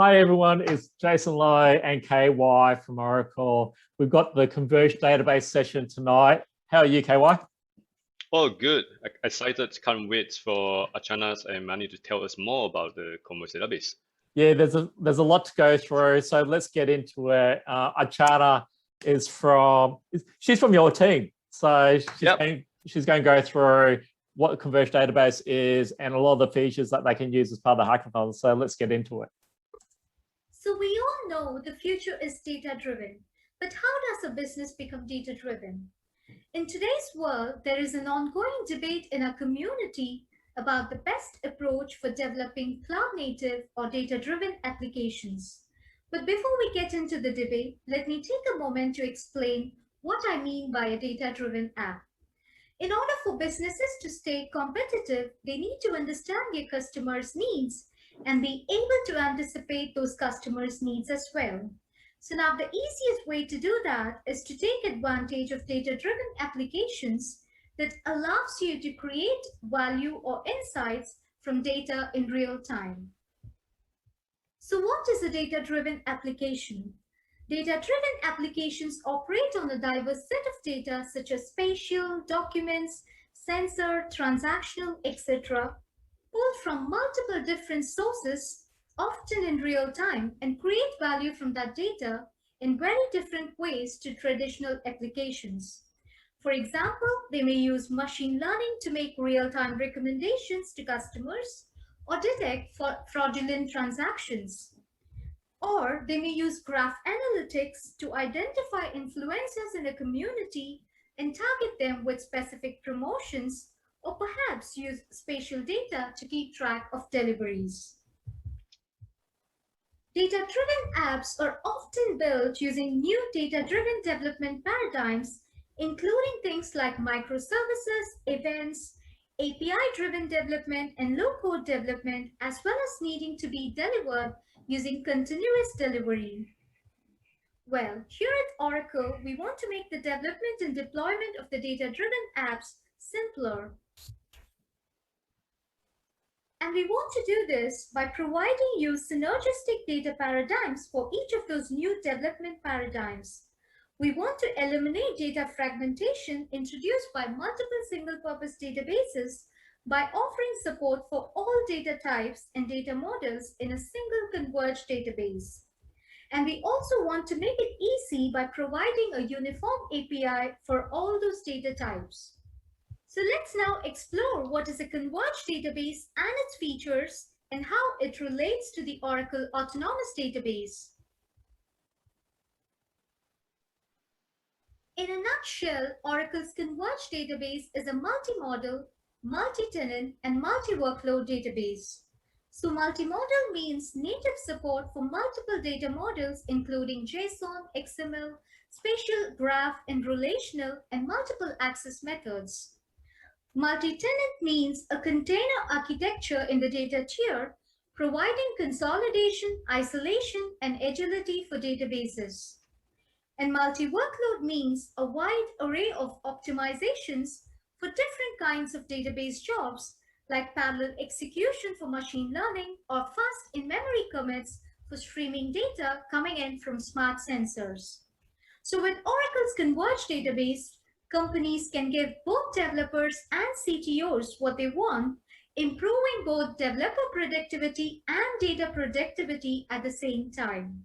Hi everyone, it's Jason Lowe and KY from Oracle. We've got the Converge database session tonight. How are you, KY? Oh, good. Excited. Can't wait for Achanas and Mani to tell us more about the Converge database. Yeah, there's a lot to go through, so let's get into it. Achana she's from your team, so she's going to go through what the Converge database is and a lot of the features that they can use as part of the hackathon. So let's get into it. So we all know the future is data-driven, but how does a business become data-driven? In today's world, there is an ongoing debate in our community about the best approach for developing cloud-native or data-driven applications. But before we get into the debate, let me take a moment to explain what I mean by a data-driven app. In order for businesses to stay competitive, they need to understand their customers' needs and be able to anticipate those customers' needs as well. So now the easiest way to do that is to take advantage of data-driven applications that allows you to create value or insights from data in real time. So what is a data-driven application? Data-driven applications operate on a diverse set of data such as spatial, documents, sensor, transactional, etc., pulled from multiple different sources, often in real time, and create value from that data in very different ways to traditional applications. For example, they may use machine learning to make real-time recommendations to customers or detect fraudulent transactions. Or they may use graph analytics to identify influencers in a community and target them with specific promotions, or perhaps use spatial data to keep track of deliveries. Data-driven apps are often built using new data-driven development paradigms, including things like microservices, events, API-driven development, and low-code development, as well as needing to be delivered using continuous delivery. Well, here at Oracle, we want to make the development and deployment of the data-driven apps simpler. And we want to do this by providing you synergistic data paradigms for each of those new development paradigms. We want to eliminate data fragmentation introduced by multiple single-purpose databases by offering support for all data types and data models in a single converged database. And we also want to make it easy by providing a uniform API for all those data types. So let's now explore what is a converged database and its features and how it relates to the Oracle Autonomous Database. In a nutshell, Oracle's converged database is a multi-model, multi-tenant, and multi-workload database. So multi-model means native support for multiple data models including JSON, XML, spatial, graph, and relational, and multiple access methods. Multi-tenant means a container architecture in the data tier, providing consolidation, isolation, and agility for databases. And multi-workload means a wide array of optimizations for different kinds of database jobs, like parallel execution for machine learning or fast in-memory commits for streaming data coming in from smart sensors. So with Oracle's converged database, companies can give both developers and CTOs what they want, improving both developer productivity and data productivity at the same time.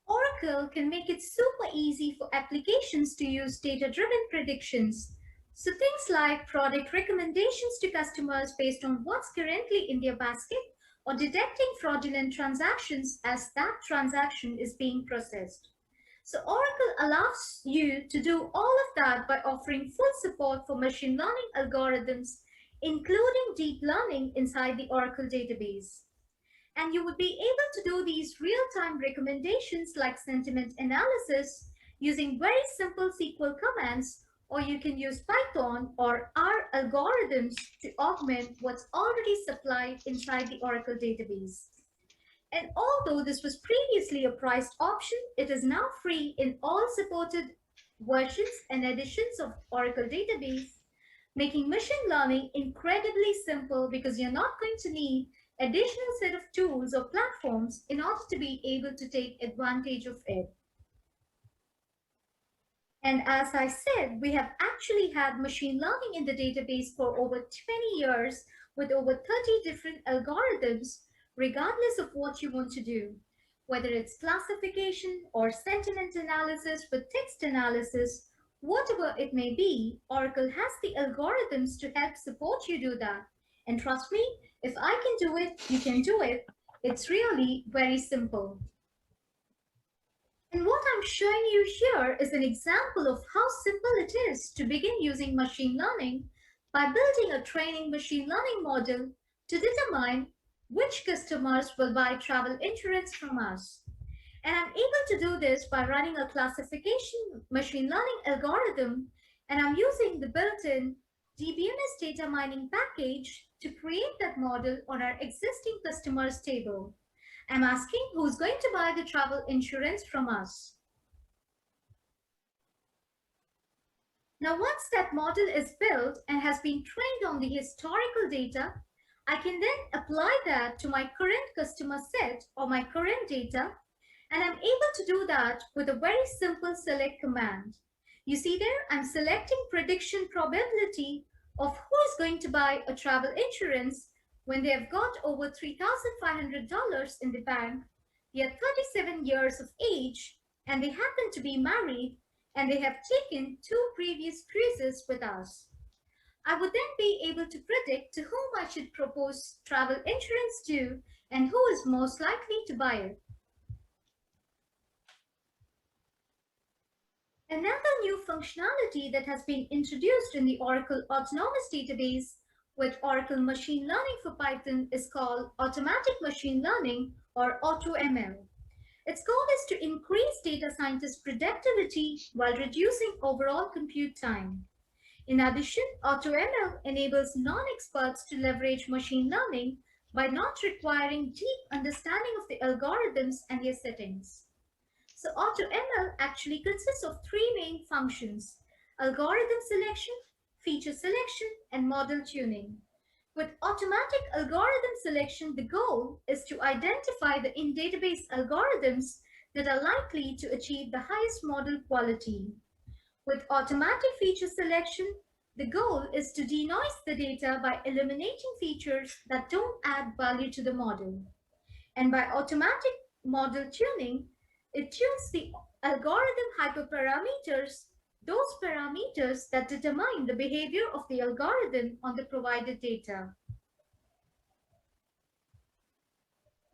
Oracle can make it super easy for applications to use data-driven predictions. So things like product recommendations to customers based on what's currently in their basket, or detecting fraudulent transactions as that transaction is being processed. So Oracle allows you to do all of that by offering full support for machine learning algorithms, including deep learning inside the Oracle database. And you would be able to do these real-time recommendations like sentiment analysis using very simple SQL commands, or you can use Python or R algorithms to augment what's already supplied inside the Oracle database. And although this was previously a priced option, it is now free in all supported versions and editions of Oracle database, making machine learning incredibly simple because you're not going to need additional set of tools or platforms in order to be able to take advantage of it. And as I said, we have actually had machine learning in the database for over 20 years with over 30 different algorithms, regardless of what you want to do. Whether it's classification or sentiment analysis with text analysis, whatever it may be, Oracle has the algorithms to help support you do that. And trust me, if I can do it, you can do it. It's really very simple. And what I'm showing you here is an example of how simple it is to begin using machine learning by building a training machine learning model to determine which customers will buy travel insurance from us. And I'm able to do this by running a classification machine learning algorithm, and I'm using the built-in DBMS data mining package to create that model on our existing customers table. I'm asking who's going to buy the travel insurance from us. Now, once that model is built and has been trained on the historical data, I can then apply that to my current customer set or my current data, and I'm able to do that with a very simple select command. You see there, I'm selecting prediction probability of who is going to buy a travel insurance when they have got over $3,500 in the bank, they are 37 years of age, and they happen to be married, and they have taken 2 previous cruises with us. I would then be able to predict to whom I should propose travel insurance to and who is most likely to buy it. Another new functionality that has been introduced in the Oracle Autonomous Database with Oracle Machine Learning for Python is called Automatic Machine Learning, or AutoML. Its goal is to increase data scientist productivity while reducing overall compute time. In addition, AutoML enables non-experts to leverage machine learning by not requiring deep understanding of the algorithms and their settings. So AutoML actually consists of 3 main functions: algorithm selection, feature selection, and model tuning. With automatic algorithm selection, the goal is to identify the in-database algorithms that are likely to achieve the highest model quality. With automatic feature selection, the goal is to denoise the data by eliminating features that don't add value to the model. And by automatic model tuning, it tunes the algorithm hyperparameters, those parameters that determine the behavior of the algorithm on the provided data.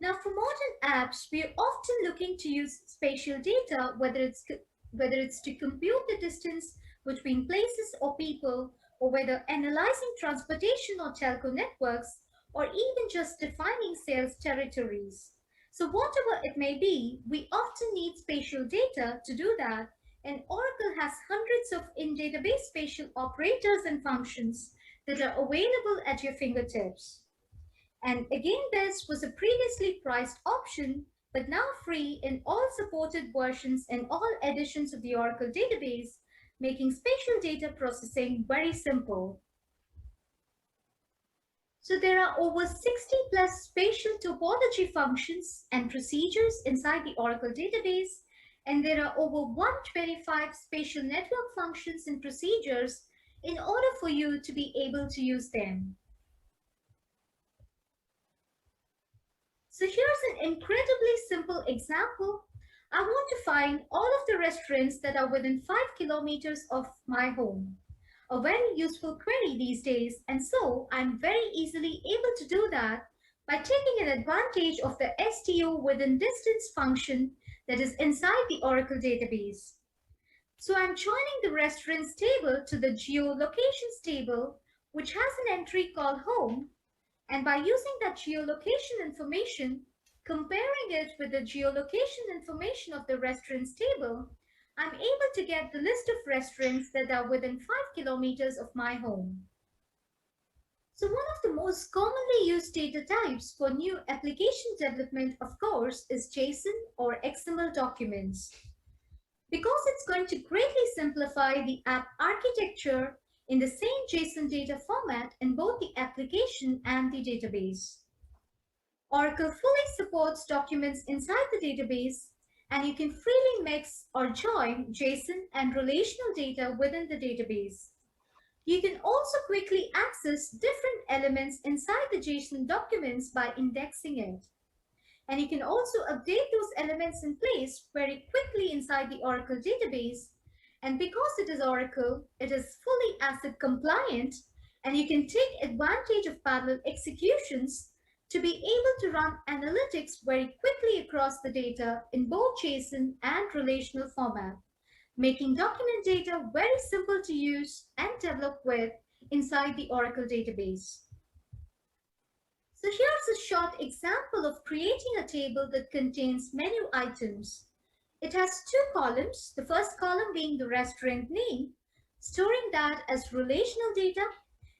Now, for modern apps, we are often looking to use spatial data, whether it's to compute the distance between places or people, or whether analyzing transportation or telco networks, or even just defining sales territories. So whatever it may be, we often need spatial data to do that, and Oracle has hundreds of in-database spatial operators and functions that are available at your fingertips. And again, this was a previously priced option, but now free in all supported versions and all editions of the Oracle database, making spatial data processing very simple. So there are over 60 plus spatial topology functions and procedures inside the Oracle database, and there are over 125 spatial network functions and procedures in order for you to be able to use them. So here's an incredibly simple example. I want to find all of the restaurants that are within 5 kilometers of my home. A very useful query these days, and so I'm very easily able to do that by taking an advantage of the STO within distance function that is inside the Oracle database. So I'm joining the restaurants table to the geolocations table, which has an entry called home, and by using that geolocation information, comparing it with the geolocation information of the restaurants table, I'm able to get the list of restaurants that are within 5 kilometers of my home. So one of the most commonly used data types for new application development, of course, is JSON or XML documents. Because it's going to greatly simplify the app architecture in the same JSON data format in both the application and the database. Oracle fully supports documents inside the database, and you can freely mix or join JSON and relational data within the database. You can also quickly access different elements inside the JSON documents by indexing it. And you can also update those elements in place very quickly inside the Oracle database. And because it is Oracle, it is fully ACID compliant, and you can take advantage of parallel executions to be able to run analytics very quickly across the data in both JSON and relational format, making document data very simple to use and develop with inside the Oracle database. So here's a short example of creating a table that contains menu items. It has two columns, the first column being the restaurant name, storing that as relational data,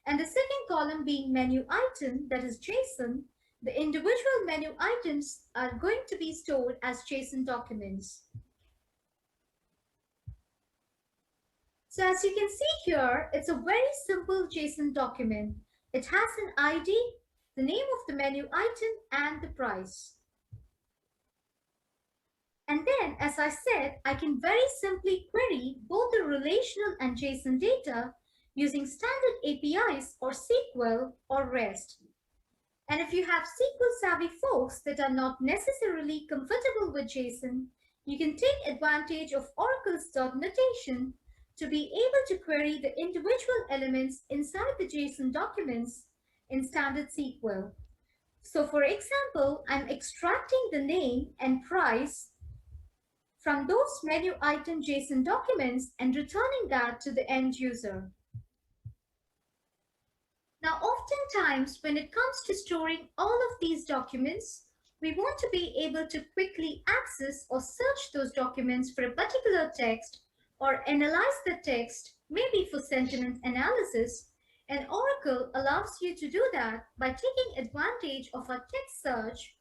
and the second column being menu item, that is JSON. The individual menu items are going to be stored as JSON documents. So as you can see here, it's a very simple JSON document. It has an ID, the name of the menu item, and the price. And then, as I said, I can very simply query both the relational and JSON data using standard APIs or SQL or REST. And if you have SQL savvy folks that are not necessarily comfortable with JSON, you can take advantage of Oracle's dot notation to be able to query the individual elements inside the JSON documents in standard SQL. So for example, I'm extracting the name and price from those menu item JSON documents and returning that to the end user. Now, oftentimes when it comes to storing all of these documents, we want to be able to quickly access or search those documents for a particular text or analyze the text, maybe for sentiment analysis, and Oracle allows you to do that by taking advantage of a text search,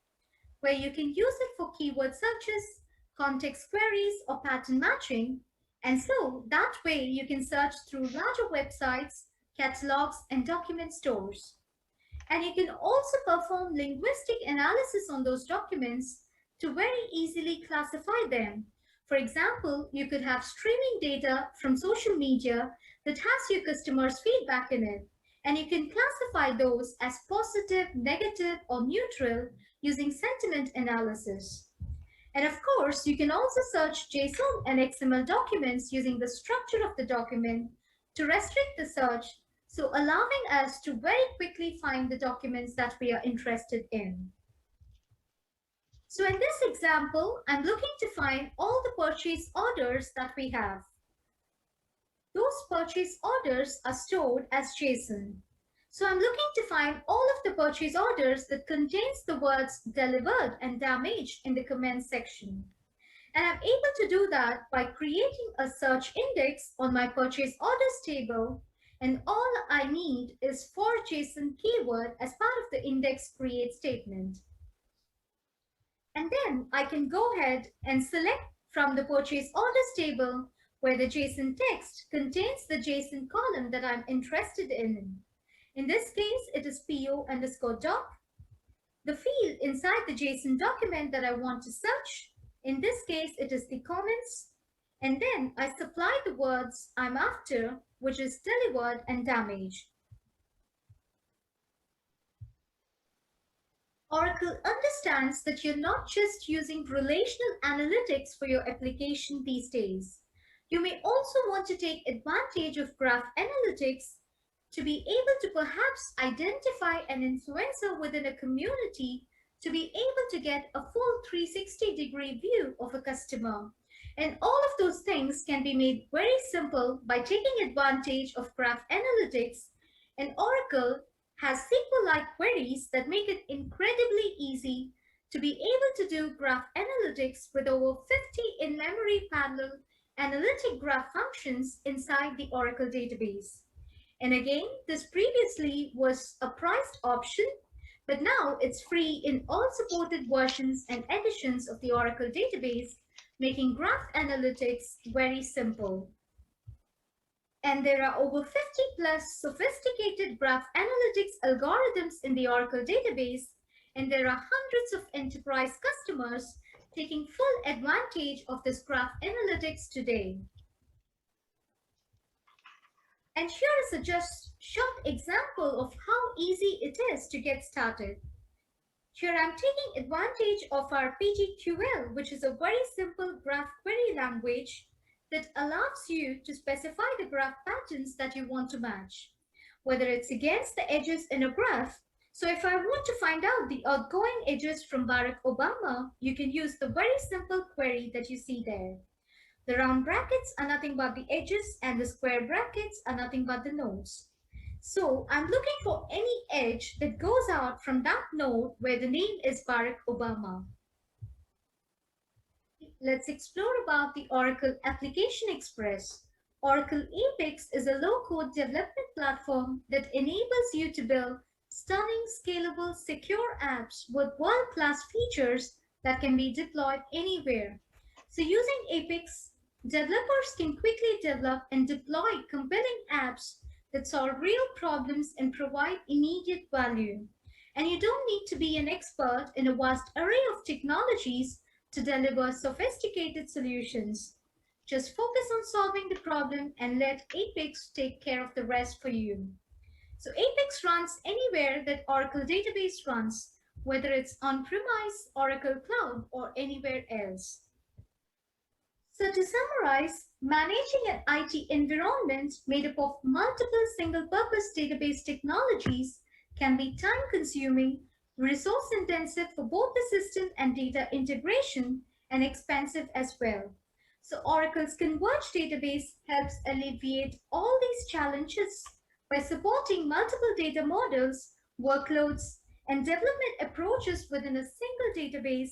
where you can use it for keyword searches, context queries, or pattern matching. And so that way you can search through larger websites, catalogs, and document stores. And you can also perform linguistic analysis on those documents to very easily classify them. For example, you could have streaming data from social media that has your customers' feedback in it, and you can classify those as positive, negative, or neutral using sentiment analysis. And of course, you can also search JSON and XML documents using the structure of the document to restrict the search, so allowing us to very quickly find the documents that we are interested in. So in this example, I'm looking to find all the purchase orders that we have. Those purchase orders are stored as JSON. So I'm looking to find all of the purchase orders that contains the words delivered and damaged in the comments section. And I'm able to do that by creating a search index on my purchase orders table. And all I need is for JSON keyword as part of the index create statement. And then I can go ahead and select from the purchase orders table where the JSON text contains the JSON column that I'm interested in. In this case, it is PO_doc. The field inside the JSON document that I want to search, in this case, it is the comments. And then I supply the words I'm after, which is delivered and damaged. Oracle understands that you're not just using relational analytics for your application these days. You may also want to take advantage of graph analytics to be able to perhaps identify an influencer within a community to be able to get a full 360-degree view of a customer. And all of those things can be made very simple by taking advantage of graph analytics, and Oracle has SQL-like queries that make it incredibly easy to be able to do graph analytics with over 50 in-memory parallel analytic graph functions inside the Oracle database. And again, this previously was a priced option, but now it's free in all supported versions and editions of the Oracle database, making graph analytics very simple. And there are over 50 plus sophisticated graph analytics algorithms in the Oracle database, and there are hundreds of enterprise customers taking full advantage of this graph analytics today. And here is a just short example of how easy it is to get started. Here I'm taking advantage of our PGQL, which is a very simple graph query language that allows you to specify the graph patterns that you want to match, whether it's against the edges in a graph. So if I want to find out the outgoing edges from Barack Obama, you can use the very simple query that you see there. The round brackets are nothing but the edges and the square brackets are nothing but the nodes. So I'm looking for any edge that goes out from that node where the name is Barack Obama. Let's explore about the Oracle Application Express. Oracle Apex is a low-code development platform that enables you to build stunning, scalable, secure apps with world-class features that can be deployed anywhere. So using Apex, developers can quickly develop and deploy compelling apps that solve real problems and provide immediate value. And you don't need to be an expert in a vast array of technologies to deliver sophisticated solutions. Just focus on solving the problem and let Apex take care of the rest for you. So Apex runs anywhere that Oracle database runs, whether it's on-premise, Oracle Cloud, or anywhere else. So to summarize, managing an IT environment made up of multiple single-purpose database technologies can be time-consuming, resource-intensive for both the system and data integration, and expensive as well. So Oracle's Converged database helps alleviate all these challenges by supporting multiple data models, workloads, and development approaches within a single database,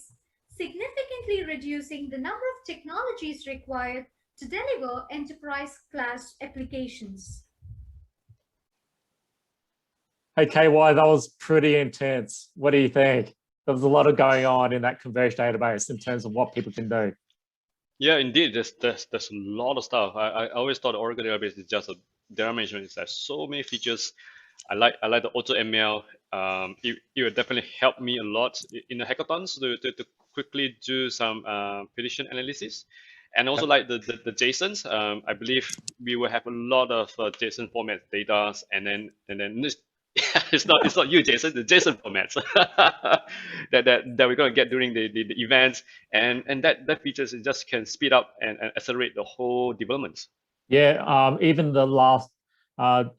significantly reducing the number of technologies required to deliver enterprise-class applications. Hey, KY, that was pretty intense. What do you think? There was a lot of going on in that Converged database in terms of what people can do. Yeah, indeed. There's a lot of stuff. I always thought Oracle database is just a data management. It has so many features. I like the AutoML. It will definitely help me a lot in the hackathons to quickly do some prediction analysis, and also like the JSONs. I believe we will have a lot of JSON format data, and then it's not you, Jason, the JSON formats that we're going to get during the events, and that features it just can speed up and accelerate the whole development. Yeah, even the last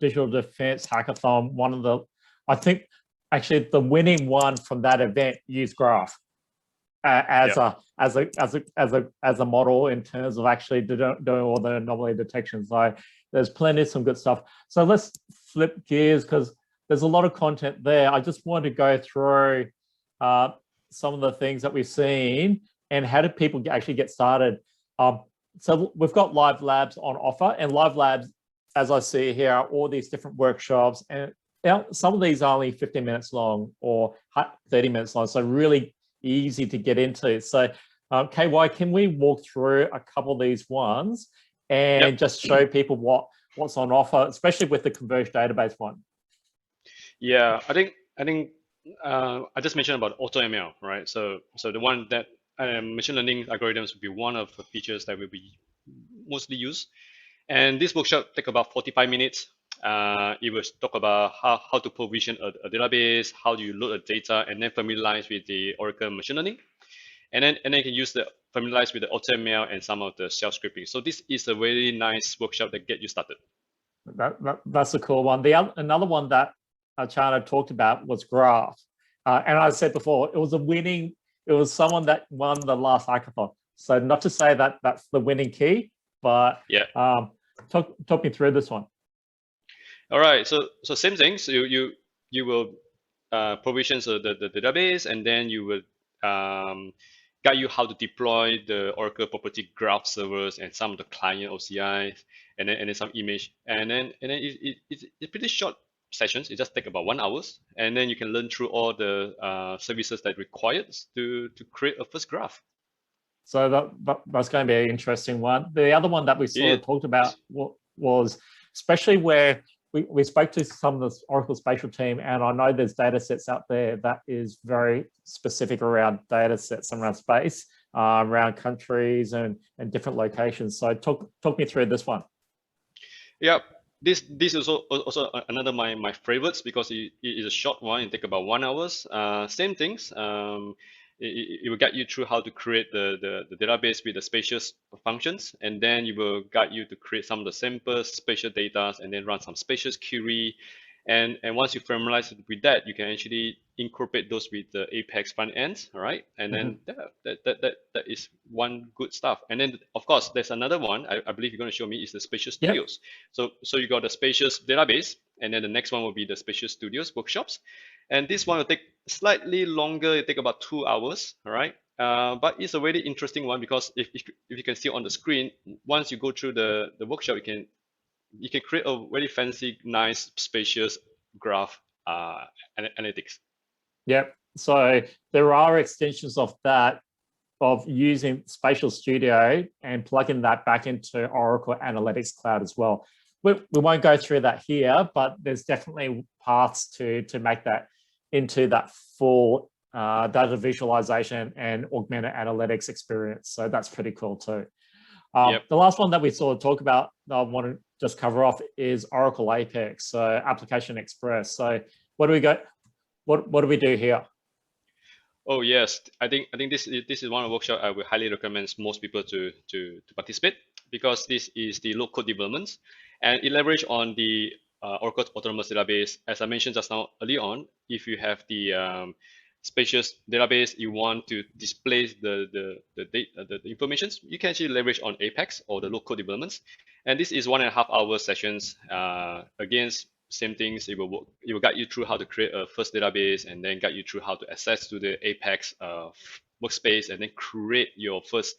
digital defense hackathon, I think actually the winning one from that event used Graph as a model in terms of actually doing all the anomaly detection. So there's plenty of some good stuff. So let's flip gears because there's a lot of content there. I just want to go through some of the things that we've seen and how do people actually get started. So we've got live labs on offer, and live labs, as I see here, are all these different workshops, and some of these are only 15 minutes long or 30 minutes long, so really easy to get into. So KY, can we walk through a couple of these ones and just show people what's on offer, especially with the Converged database one? Yeah, I think I just mentioned about AutoML, right? So the one that machine learning algorithms will be one of the features that will be mostly used. And this workshop take about 45 minutes. It will talk about how to provision a database, how do you load the data, and then familiarize with the Oracle machine learning. And then you can familiarize with the AutoML and some of the shell scripting. So this is a very nice workshop that get you started. That's a cool one. Another one that Chana talked about was Graph. And I said before, it was someone that won the last hackathon. So not to say that that's the winning key, but yeah. Talk me through this one. All right, so same thing. So you will provision the database, and then you will guide you how to deploy the Oracle property graph servers and some of the client OCIs, and then some image, and then it's pretty short sessions. It just take about 1 hour, and then you can learn through all the services that required to create a first graph. So that's going to be an interesting one. The other one that we sort of talked about was especially where we spoke to some of the Oracle Spatial team, and I know there's data sets out there that is very specific around data sets around space, around countries and different locations. So talk me through this one. Yeah, this is also another my favorites, because it is a short one. It take about 1 hour. Same things. It will guide you through how to create the database with the spatial functions, and then it will guide you to create some of the simple spatial data, and then run some spatial query. And once you familiarize with that, you can actually incorporate those with the Apex front ends, all right? And then that is one good stuff. And then of course there's another one I believe you're going to show me is the Spatial Studios. Yep. So you got the spatial database, and then the next one will be the Spatial Studios workshops. And this one will take slightly longer. It take about 2 hours, all right? But it's a very interesting one, because if you can see on the screen, once you go through the workshop, you can create a very fancy, nice, spacious graph analytics. Yep. So there are extensions of that, of using Spatial Studio and plugging that back into Oracle Analytics Cloud as well. We won't go through that here, but there's definitely paths to make that into that full data visualization and augmented analytics experience. So that's pretty cool too. The last one that we sort of talk about, I want to just cover off, is Oracle Apex, so Application Express. So what do we got? What do we do here? Oh yes, I think this is one of the workshops I would highly recommend most people to participate, because this is the low code developments, and it leverages on the Oracle Autonomous Database. As I mentioned just now early on, if you have the spacious database, you want to display the information, you can actually leverage on Apex or the low code developments. And this is 1.5 hour sessions. Again, same things. It will guide you through how to create a first database, and then guide you through how to access to the Apex workspace, and then create your first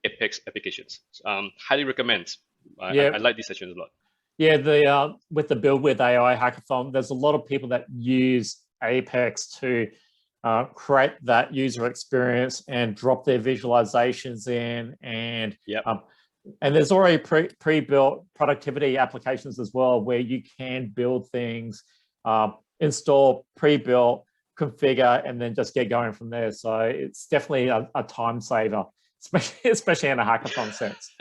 Apex applications. Highly recommend. I like these sessions a lot. Yeah, with the Build with AI hackathon, there's a lot of people that use Apex to create that user experience and drop their visualizations in, and there's already pre-built productivity applications as well, where you can build things, install pre-built, configure, and then just get going from there. So it's definitely a time saver, especially in a hackathon sense.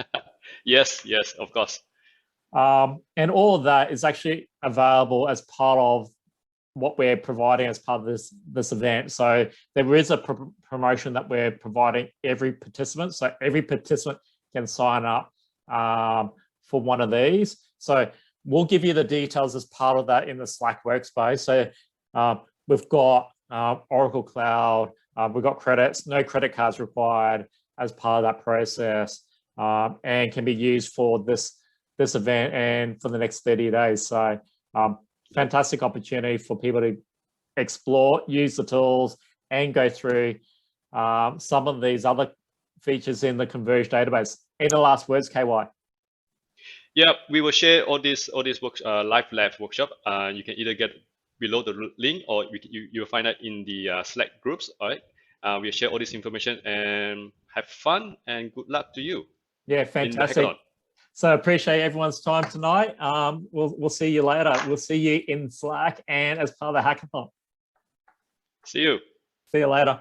Yes, of course. And all of that is actually available as part of what we're providing as part of this event. So there is a promotion that we're providing every participant. So every participant can sign up for one of these. So we'll give you the details as part of that in the Slack workspace. So we've got Oracle Cloud, we've got credits, no credit cards required as part of that process, and can be used for this event and for the next 30 days. So fantastic opportunity for people to explore, use the tools, and go through some of these other features in the Converge database. Any last words, KY? Yeah, we will share all these live lab workshop. You can either get below the link, or you'll find that in the Slack groups. All right, we'll share all this information, and have fun, and good luck to you. Yeah, fantastic. So appreciate everyone's time tonight. We'll see you later. We'll see you in Slack and as part of the hackathon. See you. See you later.